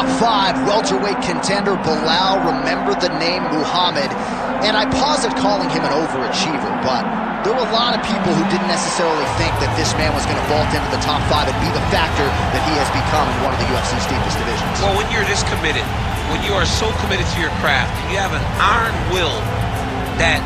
top 5 welterweight contender Belal, remember the name Muhammad. And I pause at calling him an overachiever, but there were a lot of people who didn't necessarily think that this man was going to vault into the top 5 and be the factor that he has become in one of the UFC's deepest divisions. Well, when you're this committed, when you are so committed to your craft, and you have an iron will that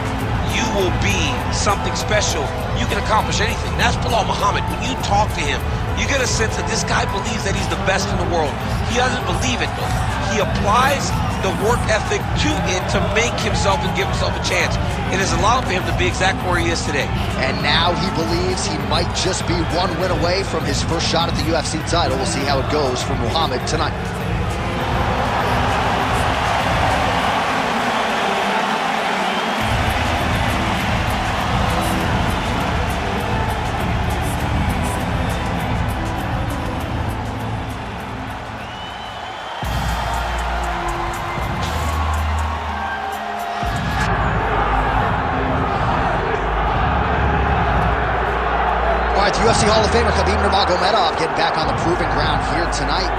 you will be something special, you can accomplish anything. That's Belal Muhammad. When you talk to him, you get a sense that this guy believes that he's the best in the world. He doesn't believe it, though. He applies the work ethic to it to make himself and give himself a chance. It has allowed for him to be exactly where he is today. And now he believes he might just be one win away from his first shot at the UFC title. We'll see how it goes for Muhammad tonight. UFC Hall of Famer Khabib Numagomedov getting back on the proving ground here tonight.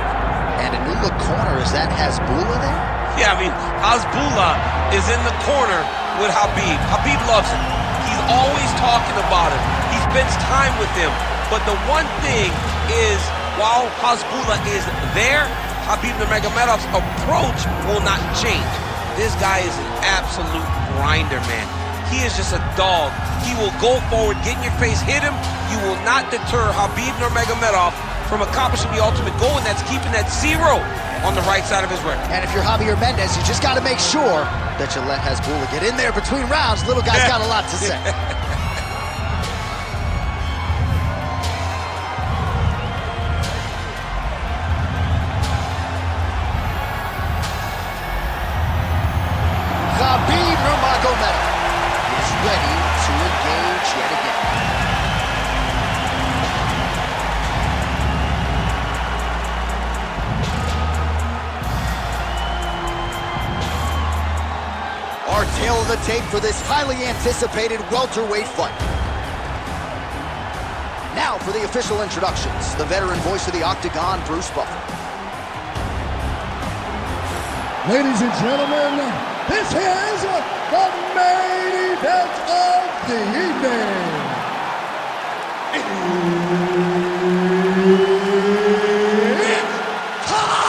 And a new look corner, is that Hasbulla there? Yeah, I mean, Hasbulla is in the corner with Khabib. Khabib loves him. He's always talking about him. He spends time with him. But the one thing is, while Hasbulla is there, Khabib Numagomedov's approach will not change. This guy is an absolute grinder, man. He is just a dog. He will go forward, get in your face, hit him. You will not deter Khabib Nurmagomedov from accomplishing the ultimate goal, and that's keeping that 0 on the right side of his record. And if you're Javier Mendez, you just got to make sure that you let Hasbulla get in there between rounds. Little guy's got a lot to say. Khabib Nurmagomedov is ready to engage yet again. Our tail of the tape for this highly anticipated welterweight fight. Now for the official introductions, the veteran voice of the Octagon, Bruce Buffer. Ladies and gentlemen, this is the main event of the evening. It's time!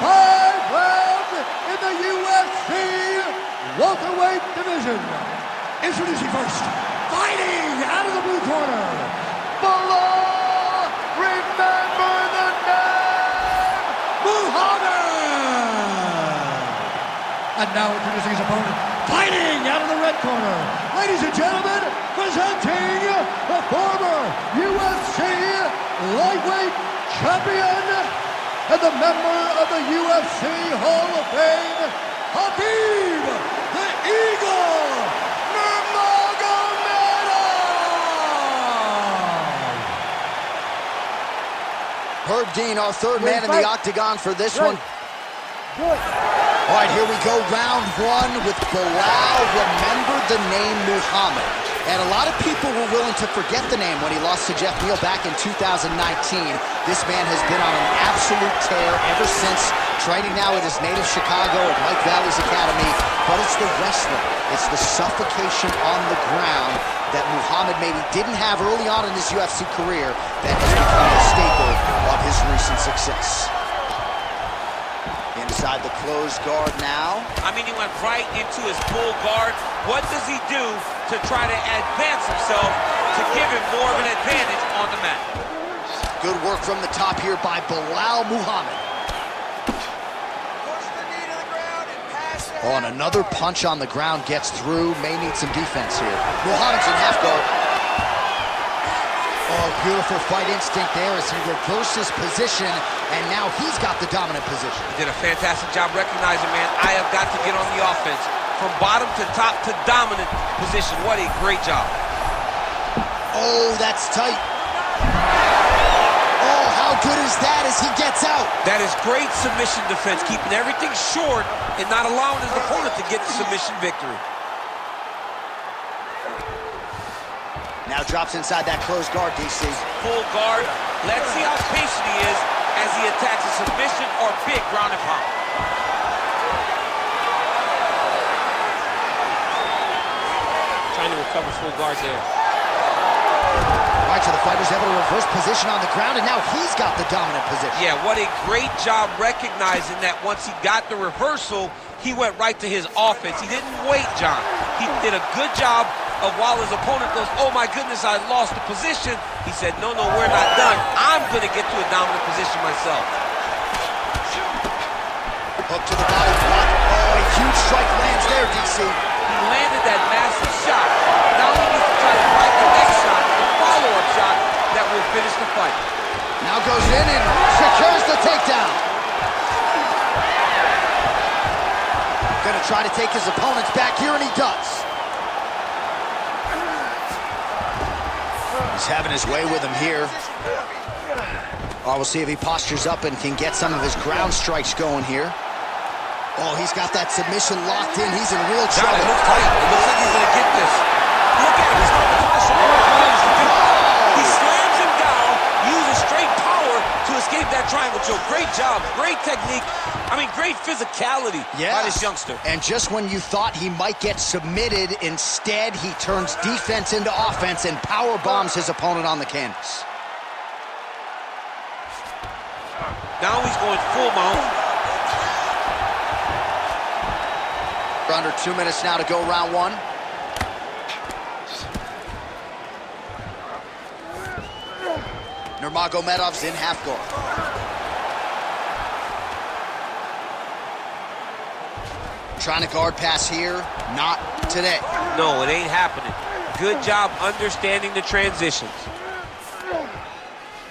5 rounds in the UFC welterweight division. Introducing first, fighting out of the blue corner, Belal, remember the name, Muhammad. And now introducing his opponent, fighting out of the red corner. Ladies and gentlemen, presenting the former UFC lightweight champion and the member of the UFC Hall of Fame, Khabib, the Eagle, Numagomedov. Herb Dean, our third man in the Octagon for this one. All right, here we go, round 1 with Belal. Remember the name Muhammad. And a lot of people were willing to forget the name when he lost to Jeff Neal back in 2019. This man has been on an absolute tear ever since, training now at his native Chicago at Mike Valley's Academy. But it's the wrestling, it's the suffocation on the ground that Muhammad maybe didn't have early on in his UFC career that has become a staple of his recent success. Inside the closed guard now. I mean, he went right into his full guard. What does he do to try to advance himself to give him more of an advantage on the mat? Good work from the top here by Belal Muhammad. Push the knee to the ground and pass it. Oh, and another punch on the ground gets through. May need some defense here. Muhammad's in half guard. Oh, beautiful fight instinct there as he reverses position, and now he's got the dominant position. He did a fantastic job recognizing, man, I have got to get on the offense. From bottom to top to dominant position. What a great job. Oh, that's tight. Oh, how good is that as he gets out? That is great submission defense, keeping everything short and not allowing his opponent to get the submission victory. Now drops inside that closed guard, DC. Full guard. Let's see how patient he is as he attacks a submission or big ground and pound. Trying to recover full guard there. All right, so the fighter's able to reverse position on the ground, and now he's got the dominant position. Yeah, what a great job recognizing that once he got the reversal, he went right to his offense. He didn't wait, John. He did a good job of while his opponent goes, oh my goodness, I lost the position. He said, no, we're not done. I'm going to get to a dominant position myself. Hook to the body block. Oh, a huge strike lands there, DC. He landed that massive shot. Now he needs to try to fight the next shot, the follow-up shot that will finish the fight. Now goes in and secures the takedown. Gonna try to take his opponents back here, and he does. He's having his way with him here. Oh, we'll see if he postures up and can get some of his ground strikes going here. Oh, he's got that submission locked in. He's in real trouble. It looks tight. It looks like he's gonna get this. Look at him. He's got the pressure. He slams him down, uses straight power to escape that triangle choke. Great job, great technique. I mean, great physicality by this youngster. And just when you thought he might get submitted, instead he turns defense into offense and power bombs his opponent on the canvas. Now he's going full mount. Under 2 minutes now to go, round one. Numagomedov's in half guard. Trying to guard pass here, not today. No, it ain't happening. Good job understanding the transitions.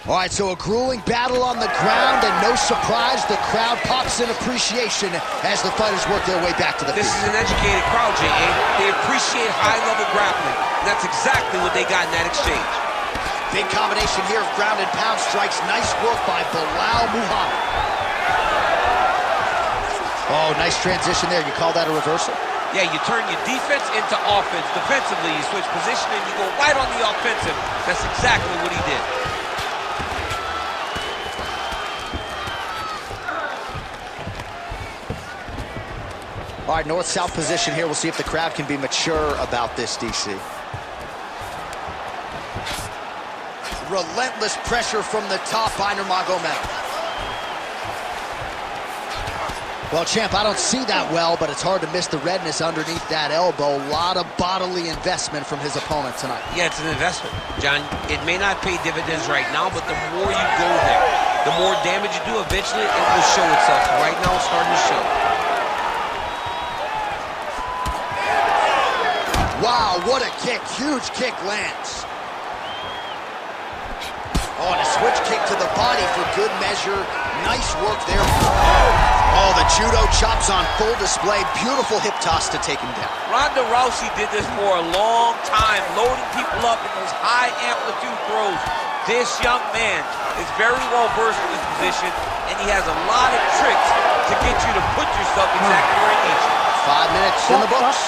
All right, so a grueling battle on the ground, and no surprise, the crowd pops in appreciation as the fighters work their way back to the field. This is an educated crowd, J.A. They appreciate high-level grappling. That's exactly what they got in that exchange. Big combination here of ground and pound strikes. Nice work by Belal Muhammad. Oh, nice transition there. You call that a reversal? Yeah, you turn your defense into offense. Defensively, you switch position and you go right on the offensive. That's exactly what he did. All right, north-south position here. We'll see if the crowd can be mature about this, DC. Relentless pressure from the top by Numagomedov. Well, champ, I don't see that well, but it's hard to miss the redness underneath that elbow. A lot of bodily investment from his opponent tonight. Yeah, it's an investment, John. It may not pay dividends right now, but the more you go there, the more damage you do, eventually it will show itself. So right now it's starting to show. Wow, what a kick. Huge kick lands. Oh, and a switch kick to the body for good measure. Nice work there. Oh, the judo chops on full display. Beautiful hip toss to take him down. Ronda Rousey did this for a long time, loading people up in those high amplitude throws. This young man is very well versed in this position, and he has a lot of tricks to get you to put yourself exactly where he needs you. 5 minutes in the books.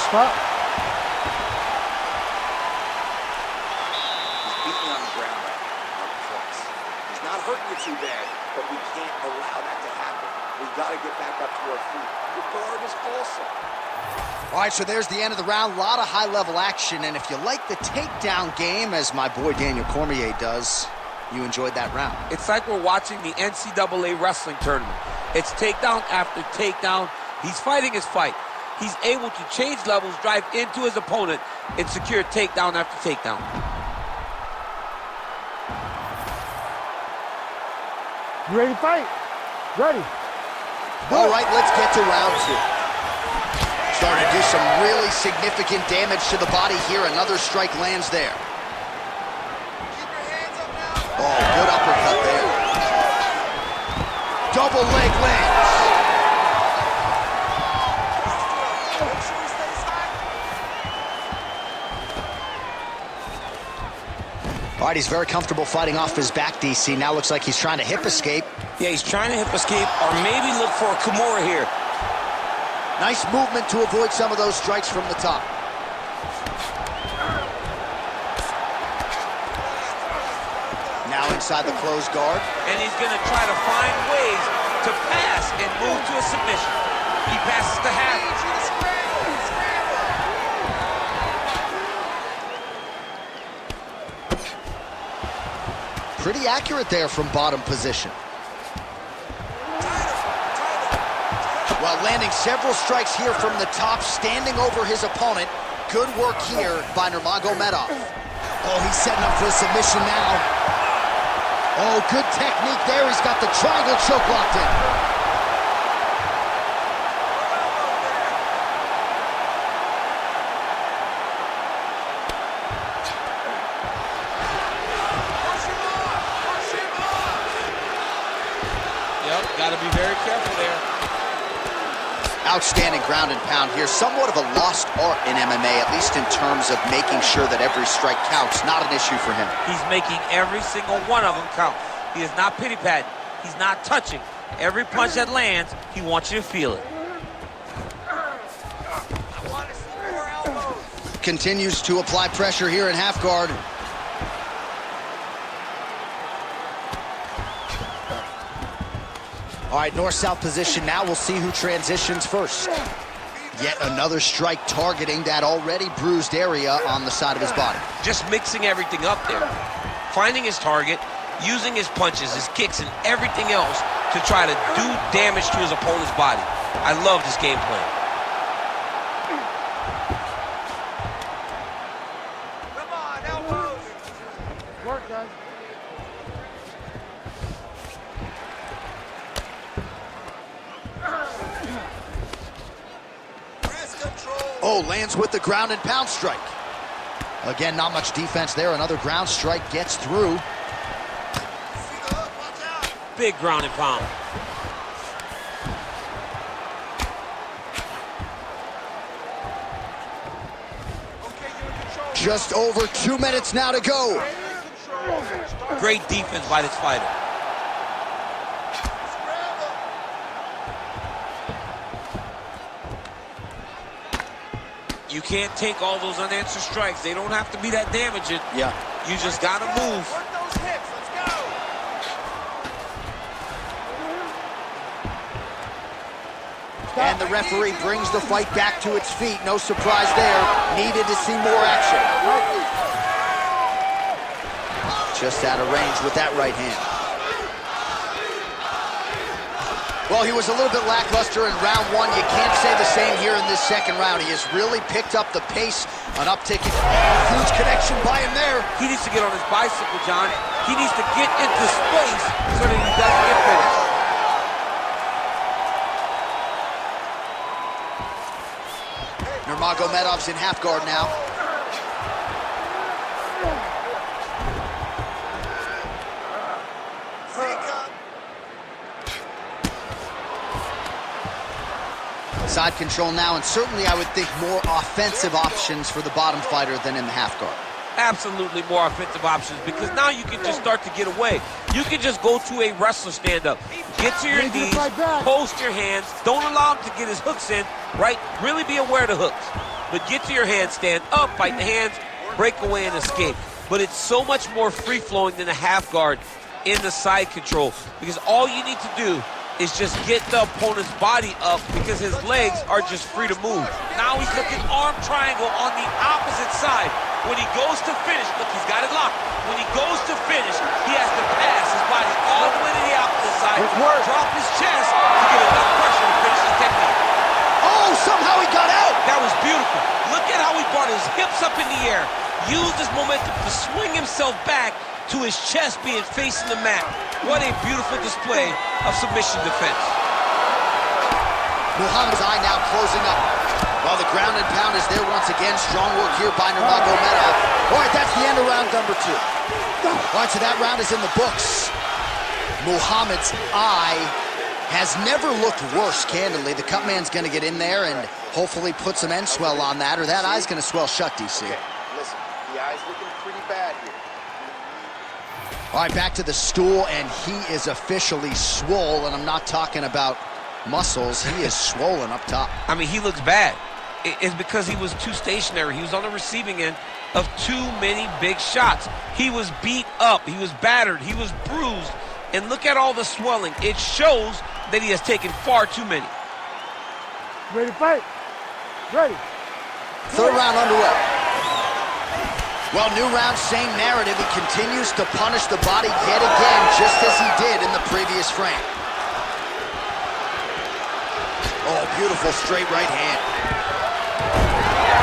Too bad, but we can't allow that to happen. We've got to get back up to our feet, regardless also. All right, so there's the end of the round. A lot of high-level action, and if you like the takedown game, as my boy Daniel Cormier does, you enjoyed that round. It's like we're watching the NCAA wrestling tournament. It's takedown after takedown. He's fighting his fight. He's able to change levels, drive into his opponent, and secure takedown after takedown. You ready to fight? Ready. All right, let's get to round two. Starting to do some really significant damage to the body here. Another strike lands there. Keep your hands up now. Oh, good uppercut there. Double leg lands. Make sure he stays high. All right, he's very comfortable fighting off his back, DC. Now looks like he's trying to hip escape. Yeah, he's trying to hip escape or maybe look for a Kimura here. Nice movement to avoid some of those strikes from the top. Now inside the closed guard. And he's going to try to find ways to pass and move to a submission. He passes to half. Pretty accurate there from bottom position. While landing several strikes here from the top, standing over his opponent. Good work here by Numagomedov. Oh, he's setting up for a submission now. Oh, good technique there. He's got the triangle choke locked in. Yep, got to be very careful there. Outstanding ground and pound here. Somewhat of a lost art in MMA, at least in terms of making sure that every strike counts. Not an issue for him. He's making every single one of them count. He is not pity-patting. He's not touching. Every punch that lands, he wants you to feel it. I want to see more elbows. Continues to apply pressure here in half guard. All right, north-south position now. We'll see who transitions first. Yet another strike targeting that already bruised area on the side of his body. Just mixing everything up there. Finding his target, using his punches, his kicks, and everything else to try to do damage to his opponent's body. I love this game plan. Come on, elbows. Work, guys. Wrist control. Oh, lands with the ground and pound strike. Again, not much defense there. Another ground strike gets through. See the hook, watch out. Big ground and pound. Okay, you're in control. Just over 2 minutes now to go. Control. Great defense by this fighter. Scramble. You can't take all those unanswered strikes. They don't have to be that damaging. Yeah. You just got to move. Work those hips. Let's go. And the referee brings the fight back to its feet. No surprise there. Needed to see more action. Just out of range with that right hand. Well, he was a little bit lackluster in round one. You can't say the same here in this second round. He has really picked up the pace, an uptick. Huge connection by him there. He needs to get on his bicycle, John. He needs to get into space so that he doesn't get finished. Numagomedov's in half guard now. Side control now, and certainly I would think more offensive options for the bottom fighter than in the half guard. Absolutely more offensive options, because now you can just start to get away. You can just go to a wrestler stand-up. Get to your knees, post your hands, don't allow him to get his hooks in, right? Really be aware of the hooks. But get to your hands, stand up, fight the hands, break away and escape. But it's so much more free-flowing than a half guard in the side control, because all you need to do is just get the opponent's body up, because his legs are just free to move. Now he's looking arm triangle on the opposite side. When he goes to finish, look, he's got it locked. When he goes to finish, he has to pass his body all the way to the opposite side, drop his chest to get enough pressure to finish the technique. Oh, somehow he got out! That was beautiful. Look at how he brought his hips up in the air, used his momentum to swing himself back to his chest being facing the mat. What a beautiful display of submission defense. Muhammad's eye now closing up. Well, the ground and pound is there once again. Strong work here by Numagomedov. All right, that's the end of round number 2. All right, so that round is in the books. Muhammad's eye has never looked worse, candidly. The cut man's going to get in there and hopefully put some end swell on that, or that eye's going to swell shut, DC. Okay, listen, the eye's looking pretty bad here. All right, back to the stool, and he is officially swole, and I'm not talking about muscles. He is swollen up top. I mean, he looks bad. is because he was too stationary. He was on the receiving end of too many big shots. He was beat up, he was battered, he was bruised, and look at all the swelling. It shows that he has taken far too many. Ready to fight? Ready. Third round underway. Well, new round, same narrative. He continues to punish the body yet again, just as he did in the previous frame. Oh, beautiful straight right hand.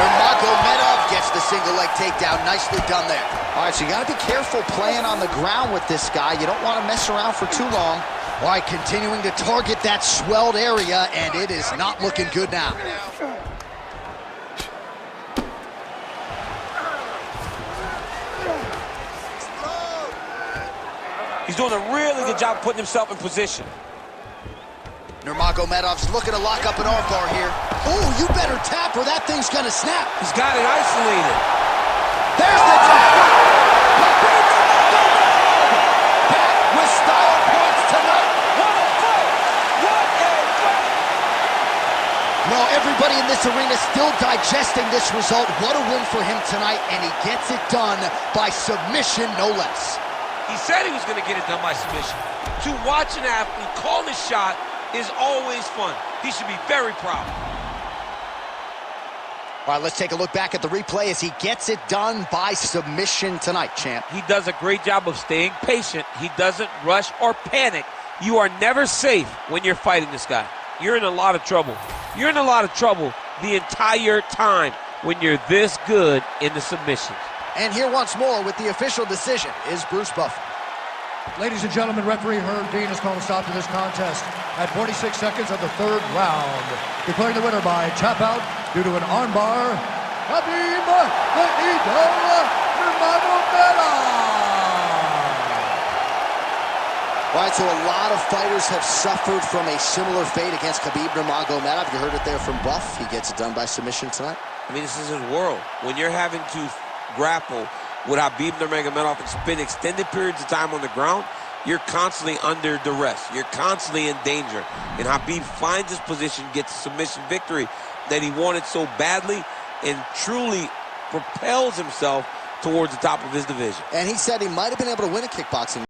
Numagomedov gets the single leg takedown. Nicely done there. All right, so you got to be careful playing on the ground with this guy. You don't want to mess around for too long. All right, continuing to target that swelled area, and it is not looking good now. He's doing a really good job putting himself in position. Numagomedov's looking to lock up an armbar here. Oh, you better tap or that thing's gonna snap. He's got it isolated. There's the tap. Back with style points tonight. What a fight! What a fight! Well, everybody in this arena still digesting this result. What a win for him tonight, and he gets it done by submission, no less. He said he was going to get it done by submission. To watch an athlete call his shot is always fun. He should be very proud. All right, let's take a look back at the replay as he gets it done by submission tonight, champ. He does a great job of staying patient. He doesn't rush or panic. You are never safe when you're fighting this guy. You're in a lot of trouble. You're in a lot of trouble the entire time when you're this good in the submissions. And here once more with the official decision is Bruce Buffer. Ladies and gentlemen, referee Herb Dean has called a stop to this contest at 46 seconds of the third round, declaring the winner by tap out due to an armbar, Khabib the Eagle Numagomedov. All right, so a lot of fighters have suffered from a similar fate against Khabib Numagomedov. You heard it there from Buff. He gets it done by submission tonight. I mean, this is his world. When you're having to grapple with Khabib Numagomedov and spend extended periods of time on the ground, you're constantly under duress. You're constantly in danger. And Khabib finds his position, gets a submission victory that he wanted so badly, and truly propels himself towards the top of his division. And he said he might have been able to win a kickboxing